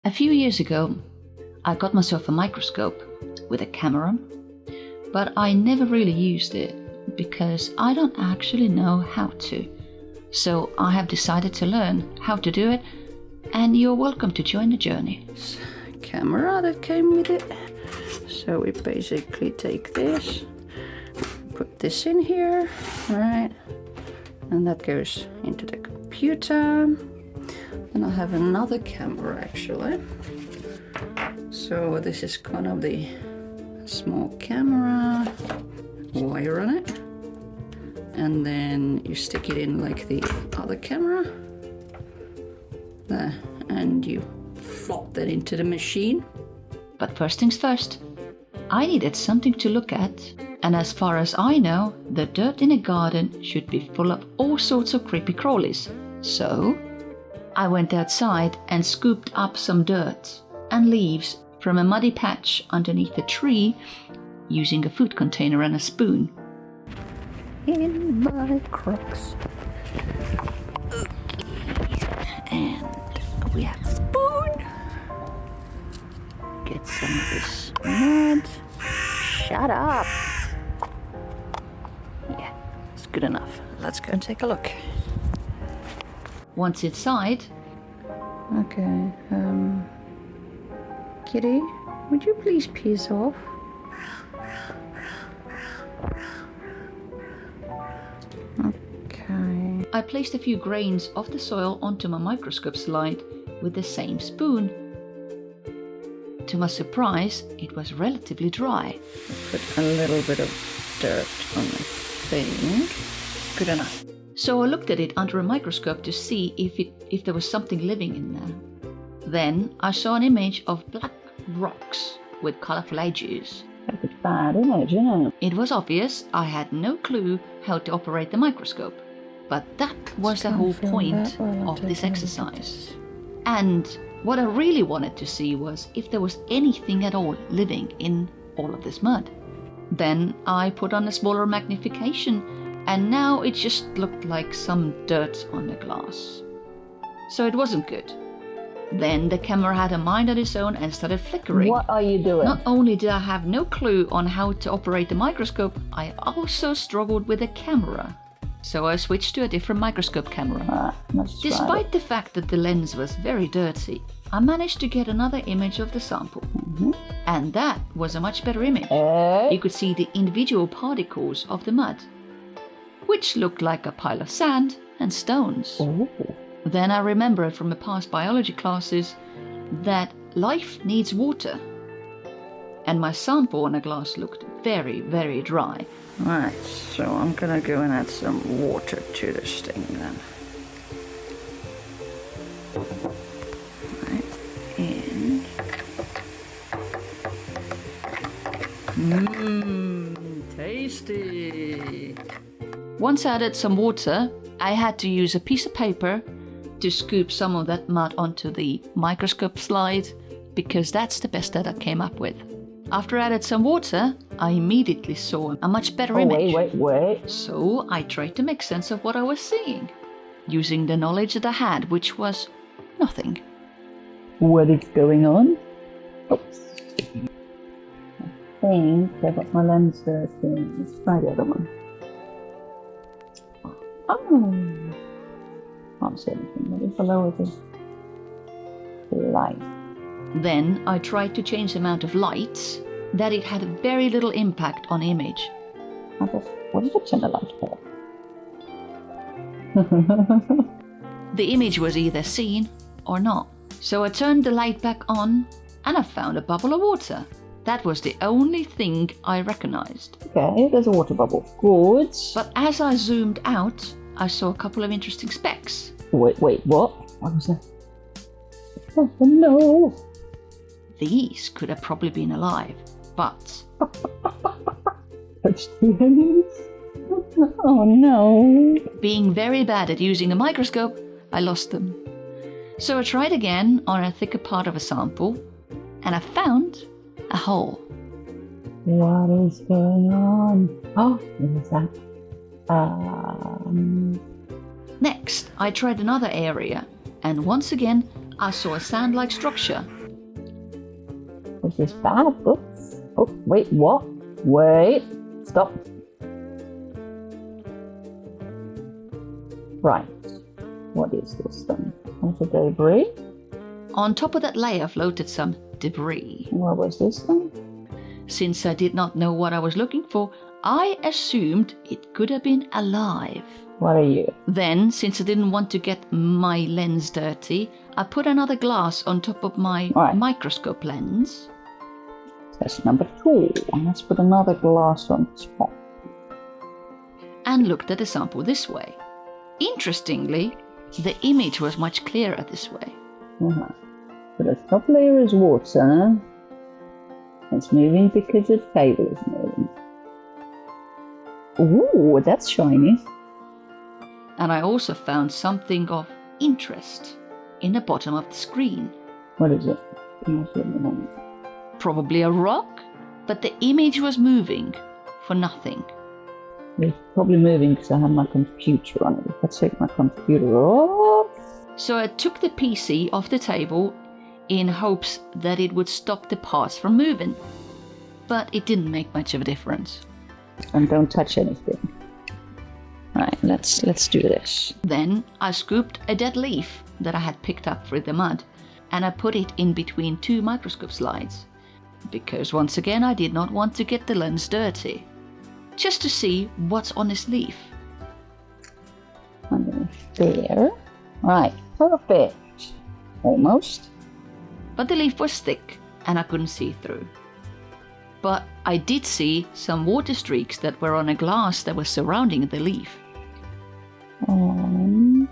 A few years ago, I got myself a microscope with a camera, but I never really used it because I don't actually know how to. So I have decided to learn how to do it, and you're welcome to join the journey. Camera that came with it. So we basically take this, put this in here, right? And that goes into the computer. Then I have another camera actually. So this is kind of the small camera, wire on it. And then you stick it in like the other camera. There, and you flop that into the machine. But first things first, I needed something to look at. And as far as I know, the dirt in a garden should be full of all sorts of creepy crawlies. So I went outside and scooped up some dirt and leaves from a muddy patch underneath a tree using a food container and a spoon. In my crocs. Okay. And we have a spoon. Get some of this mud. Shut up. Yeah, it's good enough. Let's go and take a look. Once inside, Okay, Kitty, would you please piss off? Okay. I placed a few grains of the soil onto my microscope slide with the same spoon. To my surprise, it was relatively dry. Put a little bit of dirt on the thing. Good enough. So I looked at it under a microscope to see if there was something living in there. Then I saw an image of black rocks with colorful edges. That's a bad image, isn't it? It was obvious I had no clue how to operate the microscope, but that was the whole point of this exercise. And what I really wanted to see was if there was anything at all living in all of this mud. Then I put on a smaller magnification, and now it just looked like some dirt on the glass. So it wasn't good. Then the camera had a mind of its own and started flickering. What are you doing? Not only did I have no clue on how to operate the microscope, I also struggled with the camera. So I switched to a different microscope camera. Despite the fact that the lens was very dirty, I managed to get another image of the sample. And that was a much better image. You could see the individual particles of the mud, which looked like a pile of sand and stones. Then I remembered from the past biology classes that life needs water. And my sample on a glass looked very, very dry. Right, so I'm gonna go and add some water to this thing then. Right, and... tasty! Once I added some water, I had to use a piece of paper to scoop some of that mud onto the microscope slide, because that's the best that I came up with. After I added some water, I immediately saw a much better image. Wait. So I tried to make sense of what I was seeing, using the knowledge that I had, which was nothing. What is going on? Oops. I think I got my lens dirty. Let's try the other one. Oh. Can't see anything, but it's below it is light. Then I tried to change the amount of light that it had very little impact on the image. What did you turn the light for? The image was either seen or not. So I turned the light back on and I found a bubble of water. That was the only thing I recognized. Okay, there's a water bubble. Good. But as I zoomed out, I saw a couple of interesting specks. Wait, what? What was that? Oh no! These could have probably been alive, but... Oh no! Being very bad at using a microscope, I lost them. So I tried again on a thicker part of a sample, and I found a hole. What is going on? Oh, what is that? Next, I tried another area, and once again I saw a sand-like structure. Is this bad? Oops. Oh, wait, what? Wait, stop. Right, what is this then? Is it debris? On top of that layer floated some debris. What was this then? Since I did not know what I was looking for, I assumed it could have been alive. What are you? Then, since I didn't want to get my lens dirty, I put another glass on top of my microscope lens. That's number 2. Let's put another glass on the spot. And looked at the sample this way. Interestingly, the image was much clearer this way. So the top layer is water. It's moving because the table is moving. Ooh, that's shiny. And I also found something of interest in the bottom of the screen. What is it? Probably a rock, but the image was moving for nothing. It's probably moving because I have my computer on it. If I take my computer off... So I took the PC off the table in hopes that it would stop the parts from moving. But it didn't make much of a difference. And don't touch anything. Right, let's do this. Then I scooped a dead leaf that I had picked up through the mud, and I put it in between 2 microscope slides. Because once again I did not want to get the lens dirty. Just to see what's on this leaf. Underneath there. Right, perfect. Almost. But the leaf was thick and I couldn't see through. But I did see some water streaks that were on a glass that was surrounding the leaf. And...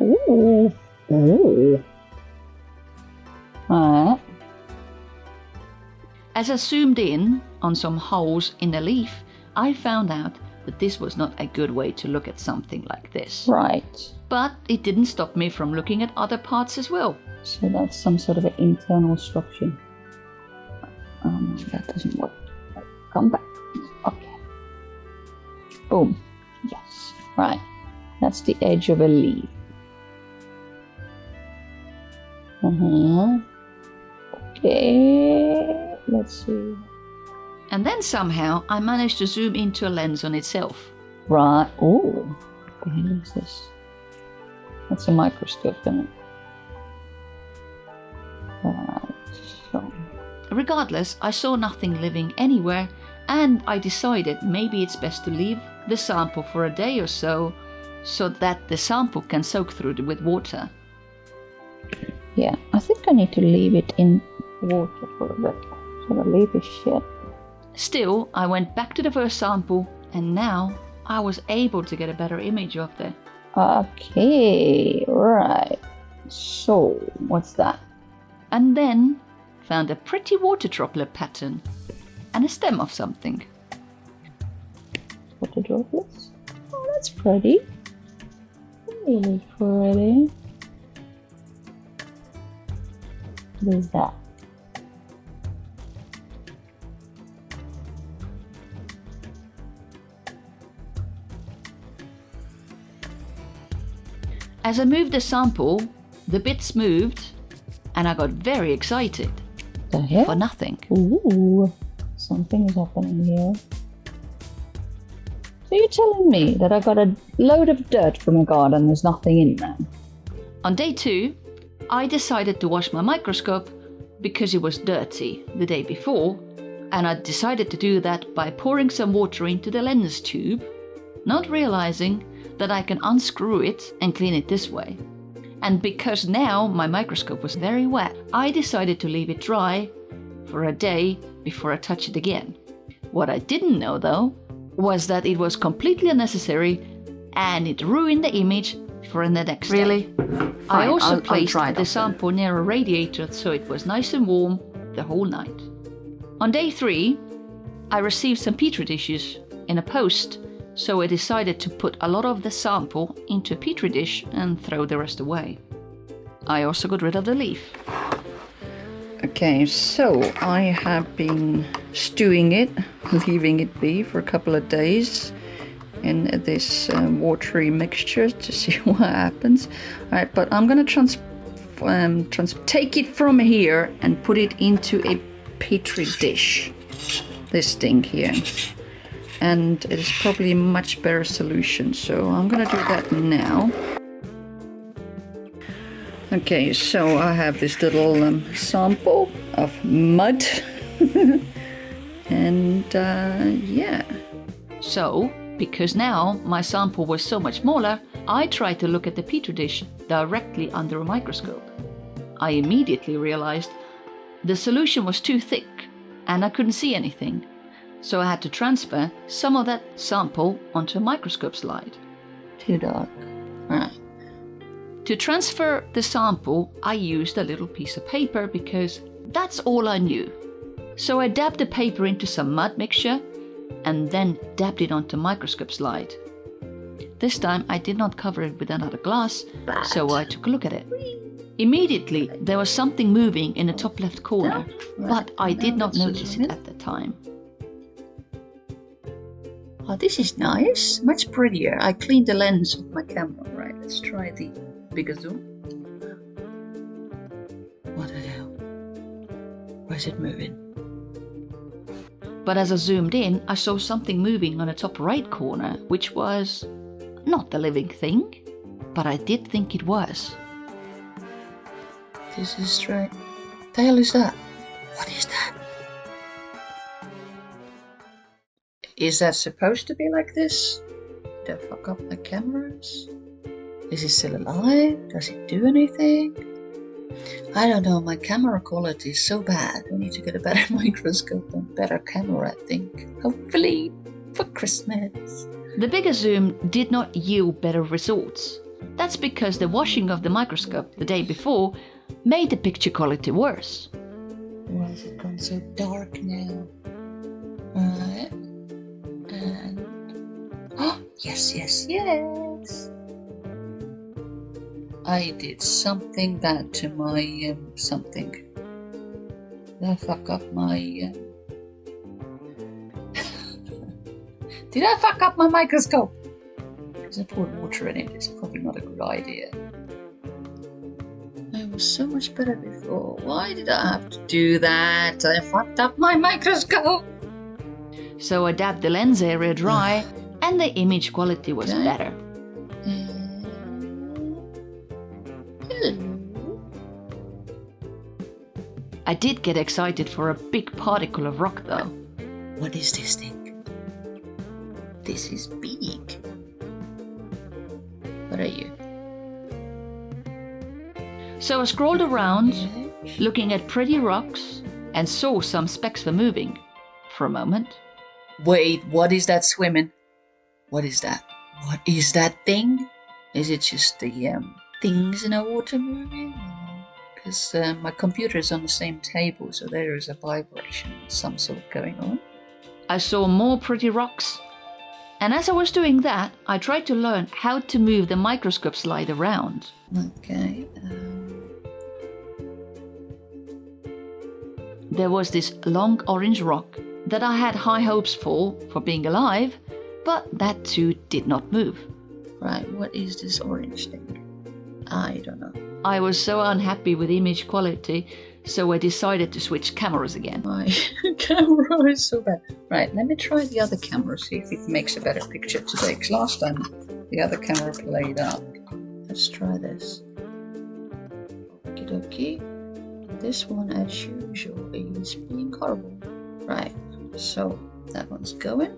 Ooh. Ooh. Alright. As I zoomed in on some holes in the leaf, I found out that this was not a good way to look at something like this. Right. But it didn't stop me from looking at other parts as well. So that's some sort of an internal structure. That doesn't work. Come back. Okay. Boom. Yes. Right. That's the edge of a leaf. Okay. Let's see. And then somehow I managed to zoom into a lens on itself. Right. Oh. What the hell is this? That's a microscope, isn't it? Right. So. Regardless, I saw nothing living anywhere, and I decided maybe it's best to leave the sample for a day or so that the sample can soak through it with water. Yeah, I think I need to leave it in water for a bit. So the leaf is shit. Still, I went back to the first sample, and now I was able to get a better image of it. Okay, right. So, what's that? And then found a pretty water droplet pattern and a stem of something. Water droplets? Oh, that's pretty. Really pretty. What is that? As I moved the sample, the bits moved, and I got very excited. The hell? For nothing. Ooh, something is happening here. So you're telling me that I got a load of dirt from a garden, there's nothing in there? On day 2, I decided to wash my microscope because it was dirty the day before, and I decided to do that by pouring some water into the lens tube, not realizing that I can unscrew it and clean it this way. And because now my microscope was very wet, I decided to leave it dry for a day before I touch it again. What I didn't know though was that it was completely unnecessary and it ruined the image for the next day. Really? I also placed the sample near a radiator so it was nice and warm the whole night. On day 3, I received some petri dishes in a post, so I decided to put a lot of the sample into a petri dish and throw the rest away. I also got rid of the leaf. Okay, so I have been stewing it, leaving it be for a couple of days in this watery mixture to see what happens. All right, but I'm gonna take it from here and put it into a petri dish. This thing here. And it is probably a much better solution, so I'm gonna do that now. Okay, so I have this little sample of mud. And yeah. So, because now my sample was so much smaller, I tried to look at the petri dish directly under a microscope. I immediately realized the solution was too thick and I couldn't see anything. So I had to transfer some of that sample onto a microscope slide. Too dark. Right. To transfer the sample, I used a little piece of paper because that's all I knew. So I dabbed the paper into some mud mixture and then dabbed it onto a microscope slide. This time I did not cover it with another glass, so I took a look at it. Immediately there was something moving in the top left corner, but I did not notice it at the time. Oh, this is nice. Much prettier. I cleaned the lens of my camera. Right, let's try the bigger zoom. What the hell? Why is it moving? But as I zoomed in, I saw something moving on the top right corner, which was not the living thing, but I did think it was. This is strange. The hell is that? What is that? Is that supposed to be like this? Did I fuck up my cameras? Is it still alive? Does it do anything? I don't know, my camera quality is so bad. I need to get a better microscope and better camera, I think. Hopefully for Christmas. The bigger zoom did not yield better results. That's because the washing of the microscope the day before made the picture quality worse. Why has it gone so dark now? Right. And oh, yes. I did something bad to my something. Did I fuck up my Did I fuck up my microscope? Because I poured water in it. It's probably not a good idea. It was so much better before. Why did I have to do that? I fucked up my microscope. So I dabbed the lens area dry and the image quality was better. I did get excited for a big particle of rock though. What is this thing? This is big. What are you? So I scrolled around, looking at pretty rocks, and saw some specks were moving. For a moment. Wait, what is that swimming? What is that? What is that thing? Is it just the things in the water moving? Because my computer is on the same table, so there is a vibration, some sort going on. I saw more pretty rocks, and as I was doing that, I tried to learn how to move the microscope slide around. Okay. There was this long orange rock that I had high hopes for being alive, but that too did not move. Right, what is this orange thing? I don't know. I was so unhappy with image quality, so I decided to switch cameras again. My camera is so bad. Right, let me try the other camera, see if it makes a better picture today. Because last time the other camera played up. Let's try this. Okie dokie. This one, as usual, is being horrible. Right, so that one's going.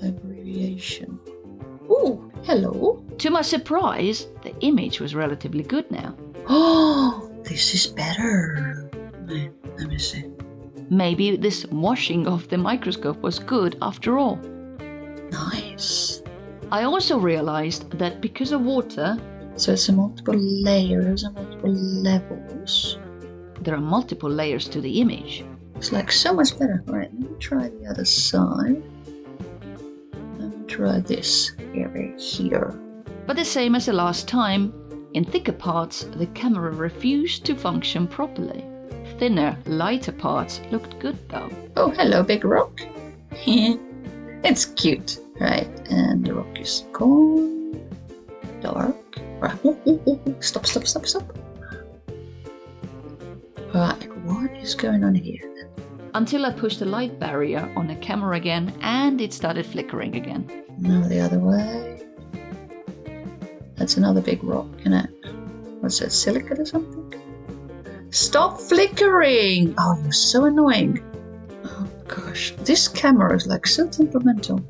Abbreviation. Ooh, hello. To my surprise, the image was relatively good now. Oh, this is better. Right, let me see. Maybe this washing of the microscope was good after all. Nice. I also realized that because of water, so it's a multiple layers and multiple levels. There are multiple layers to the image. It's like so much better. Alright, let me try the other side. Let me try this area here. But the same as the last time, in thicker parts the camera refused to function properly. Thinner, lighter parts looked good though. Oh, hello, big rock. It's cute, right? And the rock is gone. Dark. Right. Stop. Right, what is going on here? Until I pushed the light barrier on the camera again and it started flickering again. Now the other way. That's another big rock, isn't it? What's that, silicate or something? Stop flickering! Oh, you're so annoying. Oh gosh, this camera is like so temperamental.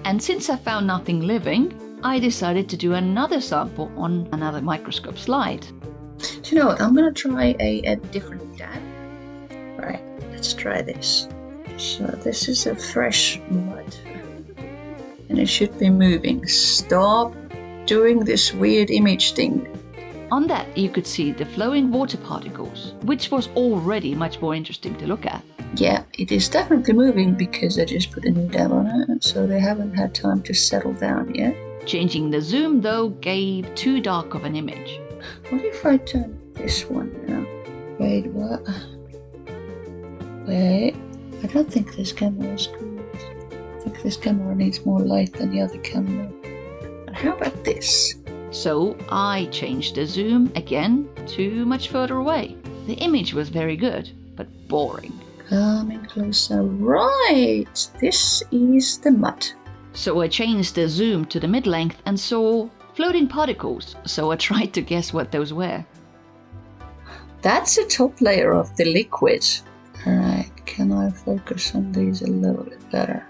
And since I found nothing living, I decided to do another sample on another microscope slide. Do you know what? I'm gonna try a different dab. Right, let's try this. So this is a fresh mud. And it should be moving. Stop doing this weird image thing. On that you could see the flowing water particles, which was already much more interesting to look at. Yeah, it is definitely moving because I just put a new dab on it, so they haven't had time to settle down yet. Changing the zoom though gave too dark of an image. What if I turn this one now? Wait, what? Wait, I don't think this camera is good. I think this camera needs more light than the other camera. But how about this? So I changed the zoom again to much further away. The image was very good, but boring. Coming closer. Right, this is the mud. So I changed the zoom to the mid-length and saw floating particles, so I tried to guess what those were. That's the top layer of the liquid. Alright, can I focus on these a little bit better?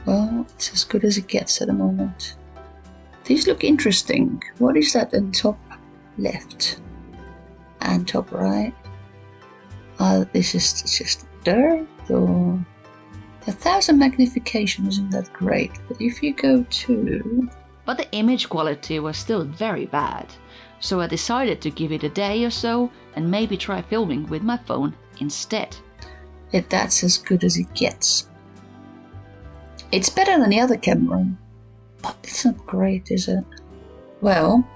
Well, it's as good as it gets at the moment. These look interesting. What is that in top left and top right? This is just dirt, or 1000 magnification isn't that great, but if you go to... But the image quality was still very bad, so I decided to give it a day or so and maybe try filming with my phone instead. That's as good as it gets. It's better than the other camera, but it's not great, is it? Well,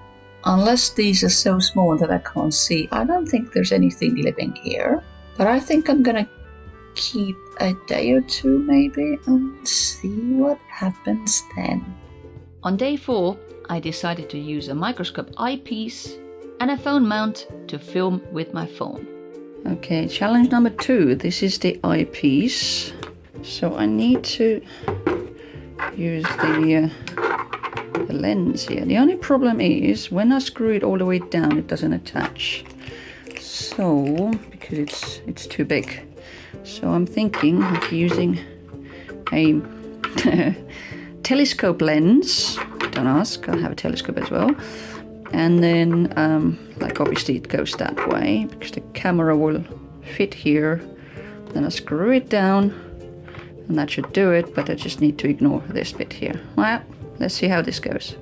unless these are so small that I can't see, I don't think there's anything living here. But I think I'm gonna keep a day or two maybe and see what happens then. On day 4, I decided to use a microscope eyepiece and a phone mount to film with my phone. Okay, challenge number 2. This is the eyepiece. So I need to use the lens here. The only problem is when I screw it all the way down, it doesn't attach. So, because it's too big. So I'm thinking of using a telescope lens. Don't ask, I have a telescope as well. And then, like obviously it goes that way because the camera will fit here. Then I screw it down and that should do it, but I just need to ignore this bit here. Well, let's see how this goes.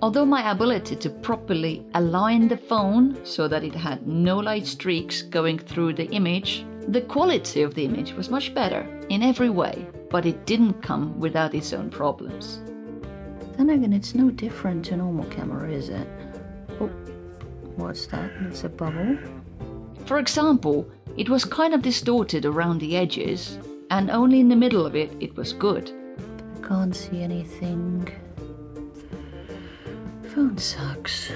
Although my ability to properly align the phone so that it had no light streaks going through the image, the quality of the image was much better in every way, but it didn't come without its own problems. Then again, it's no different to a normal camera, is it? Oh, what's that? It's a bubble. For example, it was kind of distorted around the edges, and only in the middle of it was good. I can't see anything. Phone sucks.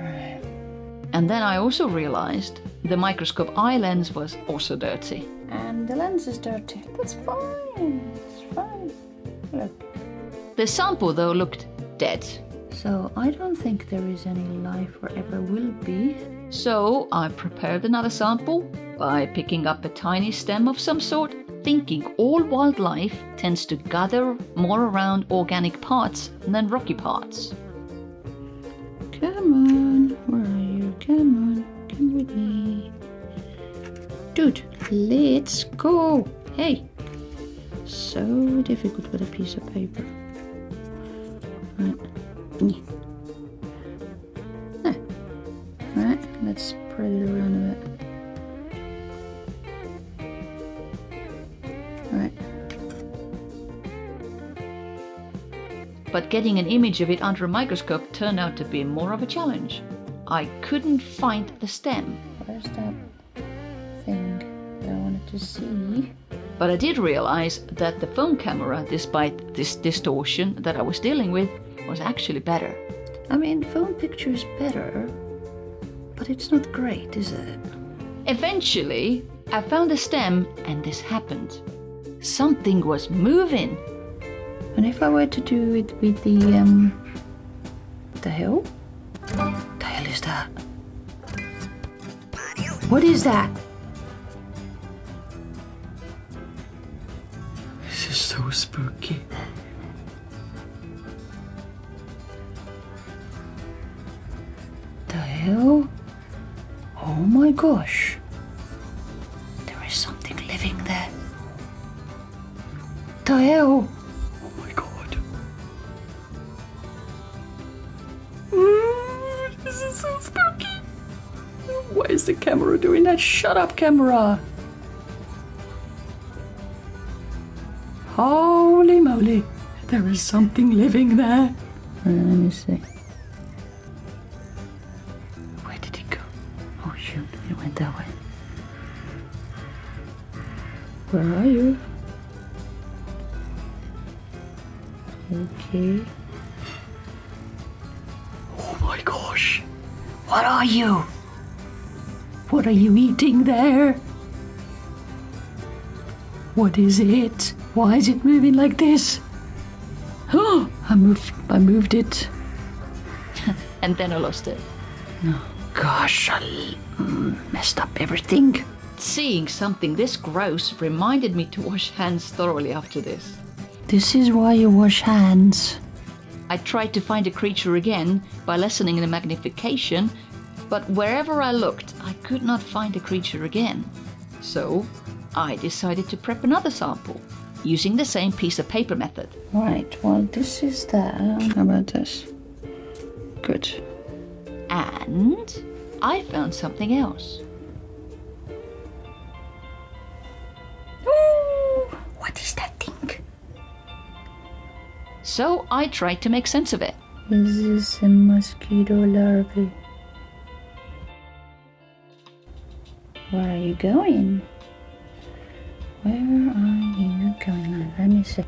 Right. And then I also realized the microscope eye lens was also dirty. And the lens is dirty. That's fine. It's fine. Look. The sample though looked dead. So I don't think there is any life or ever will be. So I prepared another sample by picking up a tiny stem of some sort, thinking all wildlife tends to gather more around organic parts than rocky parts. Come on, where are you? Come on, come with me. Dude, let's go. Hey. So difficult with a piece of paper. Right. Yeah. Right, let's spread it around a bit. Right. But getting an image of it under a microscope turned out to be more of a challenge. I couldn't find the stem. Where's that thing that I wanted to see? But I did realize that the phone camera, despite this distortion that I was dealing with, was actually better. I mean, phone picture is better, but it's not great, is it? Eventually, I found the stem and this happened. Something was moving. And if I were to do it with the hell? The hell is that? What is that? This is so spooky. The hell? Oh my gosh. There is something living there. The hell? Oh my god. This is so spooky. Why is the camera doing that? Shut up, camera. Holy moly. There is something living there. Let me see. Where did it go? Oh shoot, it went that way. Where are you? Okay. Oh my gosh. What are you? What are you eating there? What is it? Why is it moving like this? Oh, I moved it. And then I lost it. Oh, gosh, I messed up everything. Seeing something this gross reminded me to wash hands thoroughly after this. This is why you wash hands. I tried to find the creature again by lessening the magnification, but wherever I looked, I could not find the creature again. So I decided to prep another sample, using the same piece of paper method. Right, well, this is that. How about this? Good. And I found something else. Ooh, what is that thing? So I tried to make sense of it. This is a mosquito larvae. Where are you going? Where are you going? Let me see.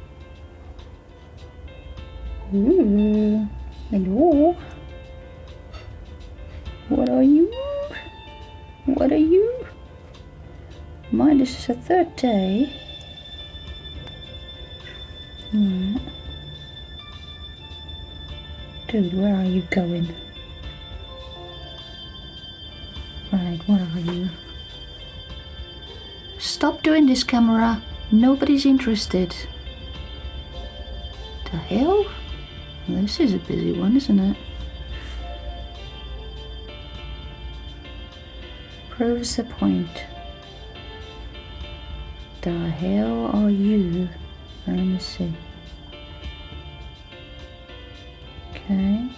Ooh, hello. What are you? What are you? Mine, this is a third day. Dude, where are you going? Right, what are you? Stop doing this, camera. Nobody's interested. The hell? Well, this is a busy one, isn't it? Proves the point. The hell are you? Let me see. Okay.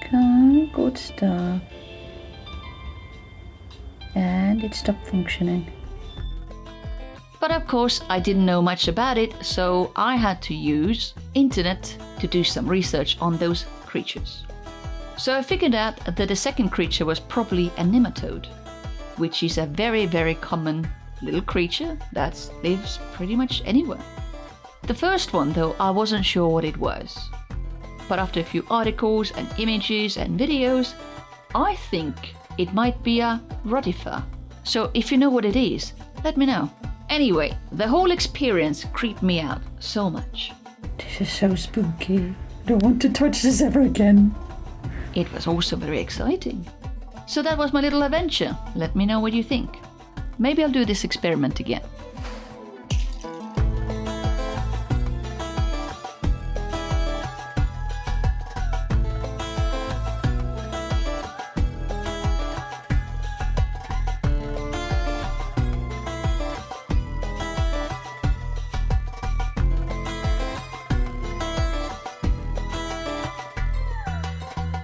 Okay, good stuff. And it stopped functioning. But of course, I didn't know much about it, so I had to use internet to do some research on those creatures. So I figured out that the second creature was probably a nematode, which is a very, very common little creature that lives pretty much anywhere. The first one, though, I wasn't sure what it was. But after a few articles and images and videos, I think it might be a rotifer. So if you know what it is, let me know. Anyway, the whole experience creeped me out so much. This is so spooky. I don't want to touch this ever again. It was also very exciting. So that was my little adventure. Let me know what you think. Maybe I'll do this experiment again.